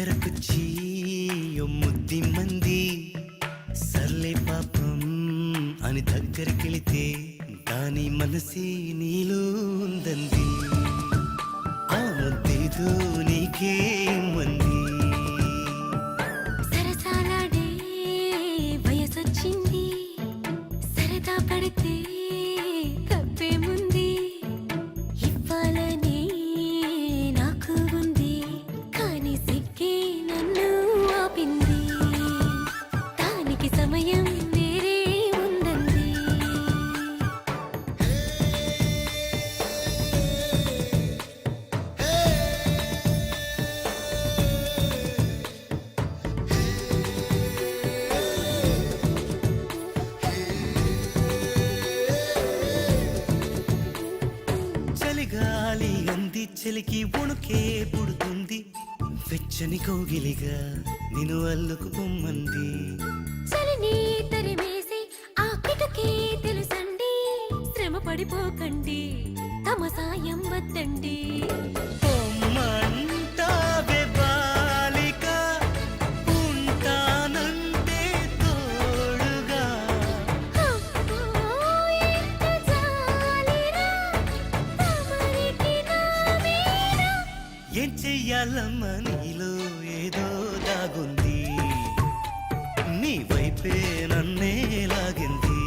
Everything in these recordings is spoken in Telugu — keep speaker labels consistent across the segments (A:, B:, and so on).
A: దగ్గరకొచ్చి ముద్ది మంది సర్లే పాపం అని దగ్గరికెళితే దాని మనసే నీలో ఉందంది ఆ ముద్దేదో నీకే మంది
B: సరసాలాడే వయసొచ్చింది సరదా పడితే తప్పేముంది ఇవ్వాలని నాకు ఉంది కానీ సిగ్గే నన్ను ఆపింది దానికి సమయం వేరే ఉందంది
A: చలిగాలి అంది చలికి వణుకే పుడుతుంది వెచ్చని కౌగిలిగా నిన్ను అల్లుకు పొమ్మంది
B: చలిని తరిమేసి ఆ కిటకే తెలుసండి శ్రమ పడిపోకండి తమ సాయం వద్దండి
A: పొమ్మంటావే బాలిక ఉంటానంటే తోడుగా
B: అబ్బో, ఎంత జాలిరా తమరికి నా మీద.
A: ఏం చెయ్యాలమ్మా నీలో ఏదో దాగుంది నీ వైపే నన్నే లాగింది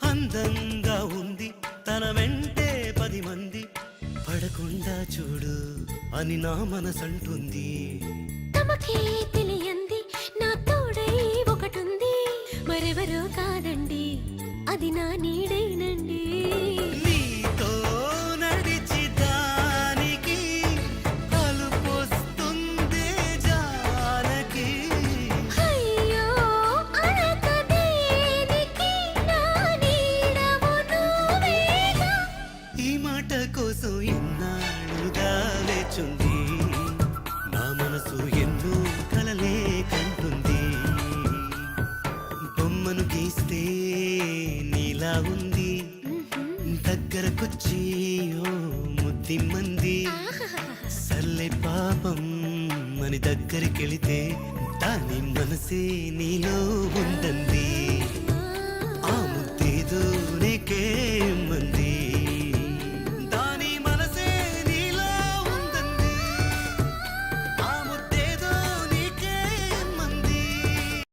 A: అందంగా ఉంది తన వెంటే 10 మంది పడకుండా చూడు అని నా మనసంటుంది
B: తమకే తెలియంది నా తోడై ఒకటుంది మరెవరో కాదండి అది నా నీడేనండి
A: నీతో నడిచి దానికి అలుపొస్తుందే జానకి
B: అయ్యో అనక దేనికి నా నీడవు నువ్వేగా
A: ఈ మాట కోసం ఎన్నాళ్ళుగా వేచుంది నా మనసు ఎన్నో కలలే కంటుంది బొమ్మను గీస్తే నీలా ఉంది దగ్గరకొచ్చి ఓ ముద్ది మంది సర్లే పాపం అని దగ్గరికెళితే దాని మనసే నీలో ఉందంది